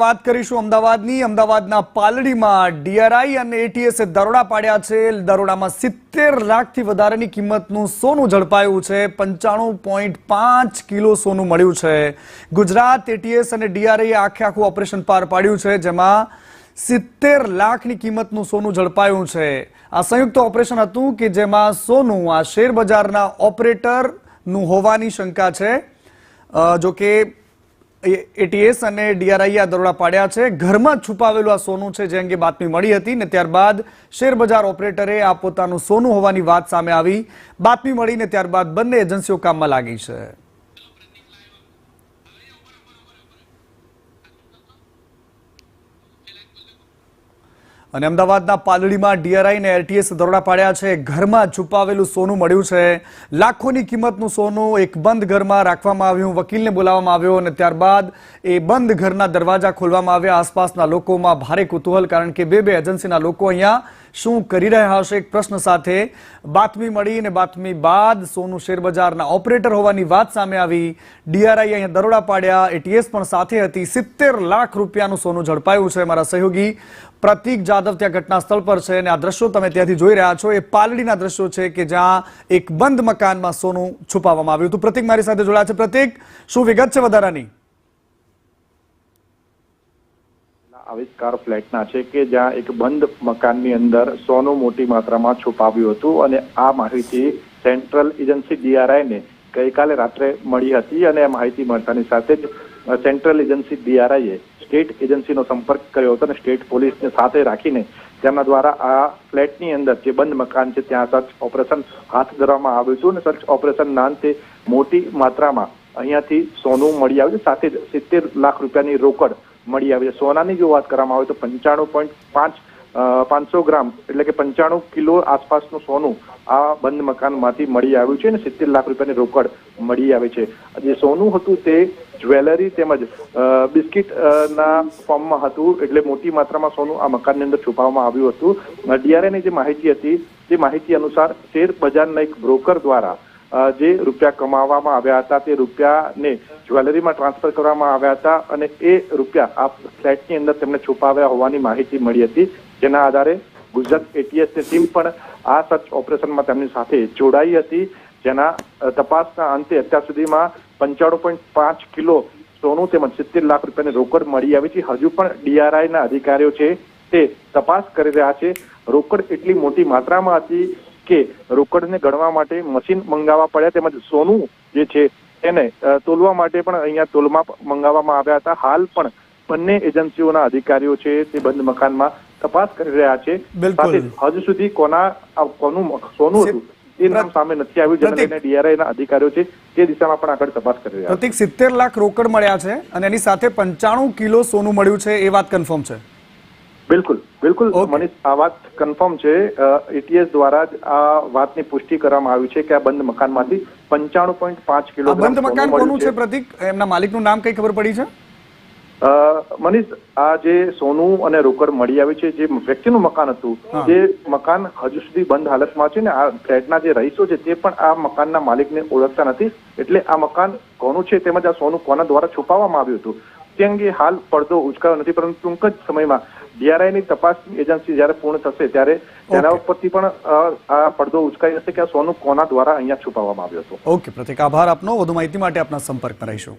વાત કરીશું અમદાવાદની। અમદાવાદના પાલડીમાં ડીઆરઆઈ અને એટીએસે દરોડા પાડ્યા છે। દરોડામાં 70 લાખથી વધારેની કિંમતનું સોનું ઝડપાયું છે। 95.5 કિલો સોનું મળ્યું છે। ગુજરાત એટીએસ અને ડીઆરઆઈએ આખું ઓપરેશન પાર પાડ્યું છે, જેમાં 70 લાખની કિંમતનું સોનું ઝડપાયું છે। આ સંયુક્ત ઓપરેશન હતું કે જેમાં સોનું આ શેર બજારના ઓપરેટરનું હોવાની શંકા છે। જો કે एटीएस અને ડીઆરઆઈએ દરોડા પાડ્યા છે। ઘરમાં છુપાવેલું આ સોનું છે, જે અંગે બાતમી મળી હતી ને ત્યારબાદ શેરબજાર ઓપરેટરે આ પોતાનું સોનું હોવાની વાત સામે આવી। બાતમી મળીને ત્યારબાદ બંને એજન્સીઓ કામમાં લાગી છે। અને અમદાવાદના પાલડીમાં ડીઆરઆઈ અને એટીએસ દરોડા પાડ્યા છે। ઘરમાં છુપાવેલું સોનું મળ્યું છે। લાખોની કિંમતનું સોનું એક બંધ ઘરમાં રાખવામાં આવ્યું। વકીલને બોલાવવામાં આવ્યો અને ત્યારબાદ એ બંધ ઘરના દરવાજા ખોલવામાં આવ્યા। આસપાસના લોકોમાં ભારે કુતૂહલ, કારણ કે બે એજન્સીના લોકો અહીંયા શું કરી રહ્યા હશે એક પ્રશ્ન સાથે બાતમી મળી અને બાતમી બાદ સોનું શેરબજારના ઓપરેટર હોવાની વાત સામે આવી। ડીઆરઆઈએ અહીંયા દરોડા પાડ્યા, એટીએસ પણ સાથે હતી। 70 લાખ રૂપિયાનું સોનું ઝડપાયું છે। મારા સહયોગી પ્રતીક જાદવ ત્યાં ઘટના સ્થળ પર છે અને આ દ્રશ્યો તમે ત્યાંથી જોઈ રહ્યા છો એ પાલડીના દ્રશ્યો છે કે જ્યાં એક બંધ મકાનમાં સોનું છુપાવવામાં આવ્યું હતું। પ્રતીક મારી સાથે જોડાયા છે। પ્રતીક, શું વિગત છે વધારાની? આવિષ્કાર ફ્લેટના છે કે જ્યાં એક બંધ મકાનની અંદર સોનું મોટી માત્રામાં છુપાવ્યું હતું અને આ માહિતી સેન્ટ્રલ એજન્સી ડીઆરઆઈને ગઈકાલે રાત્રે મળી હતી અને આ માહિતી મળતાની સાથે જ સેન્ટ્રલ એજન્સી ડીઆરઆઈએ સ્ટેટ એજન્સીનો સંપર્ક કર્યો હતો અને સ્ટેટ પોલીસને સાથે રાખીને તેમના દ્વારા આ ફ્લેટની અંદર જે બંધ મકાન છે ત્યાં સર્ચ ઓપરેશન હાથ ધરવામાં આવ્યું હતું અને સર્ચ ઓપરેશનના અંતે મોટી માત્રામાં અહીંયાથી સોનું મળી આવ્યું છે, સાથે જ 70 લાખ રૂપિયાની રોકડ મળી આવી છે। સોનાની જો વાત કરવામાં આવે તો 95.5 ગ્રામ એટલે કે 95 કિલો આસપાસનું સોનું આ બંધ મકાનમાંથી મળી આવ્યું છે અને 70 લાખ રૂપિયાની રોકડ મળી આવી છે। જે સોનું હતું તે જ્વેલરી તેમજ બિસ્કિટ ના ફોર્મમાં હતું, એટલે મોટી માત્રામાં સોનું આ મકાનની અંદર છુપાવવામાં આવ્યું હતું। ડીઆરઆઈની જે માહિતી હતી તે માહિતી અનુસાર શેર બજારના એક બ્રોકર દ્વારા જે રૂપિયા કમાવામાં આવ્યા હતા તે રૂપિયાને જ્વેલરીમાં ટ્રાન્સફર કરવામાં આવ્યા હતા અને એ રૂપિયા આ ફ્લેટની અંદર તેમને છુપાવ્યા હોવાની માહિતી મળી હતી। જેના આધારે ગુજરાત એટીએસની ટીમ પણ આ સર્ચ ઓપરેશનમાં તેમની સાથે જોડાઈ હતી, જેના તપાસના અંતે અત્યાર સુધીમાં 95.5 કિલો સોનું તેમજ 70 લાખ રૂપિયાની રોકડ મળી આવી છે। હજુ પણ ડીઆરઆઈના અધિકારીઓ છે તે તપાસ કરી રહ્યા છે। રોકડ એટલી મોટી માત્રામાં હતી કે રોકડને ગણવા માટે મશીન મંગાવવા પડ્યા, તેમજ સોનું જે છે તેને તોલવા માટે પણ અહીંયા તોલમાપ મંગાવવામાં આવ્યા હતા। હાલ પણ બંને એજન્સીઓના અધિકારીઓ છે તે બંધ મકાનમાં તપાસ કરી રહ્યા છે। હજુ સુધી કોનું સોનું હતું એ નામ સામે નથી આવ્યું, જેને લઈને ડીઆરઆઈના અધિકારીઓ છે તે દિશામાં પણ આગળ તપાસ કરી રહ્યા છે। 70 લાખ રોકડ મળ્યા છે અને એની સાથે 95 કિલો સોનું મળ્યું છે, એ વાત કન્ફર્મ છે? બિલકુલ મનીષ, આ વાત કન્ફર્મ છે। એટીએસ દ્વારા જ આ વાતની પુષ્ટિ કરવામાં આવી છે કે આ બંધ મકાનમાંથી 95.5 કિલો બંધ મકાન કોનું છે પ્રતીક? એમના માલિકનું નામ કઈ ખબર પડી છે? મનીષ, આ જે સોનું અને રોકડ મળી આવી છે, જે વ્યક્તિનું મકાન હતું તે મકાન હજુ સુધી બંધ હાલતમાં છે ને આ ફ્લેટના જે રહીશો છે તે પણ આ મકાનના માલિકને ઓળખતા નથી, એટલે આ મકાન કોનું છે તેમજ આ સોનું કોના દ્વારા છુપાવવામાં આવ્યું હતું તે અંગે હાલ પડદો ઉચકાયો નથી, પરંતુ ટૂંક જ સમયમાં ડીઆરઆઈની તપાસ એજન્સી જ્યારે પૂર્ણ થશે ત્યારે તેના ઉપરથી પણ આ પડદો ઉચકાઈ જશે કે આ સોનું કોના દ્વારા અહીંયા છુપાવવામાં આવ્યું હતું। ઓકે પ્રતીક, આભાર આપનો। વધુ માહિતી માટે આપના સંપર્કમાં રહીશું।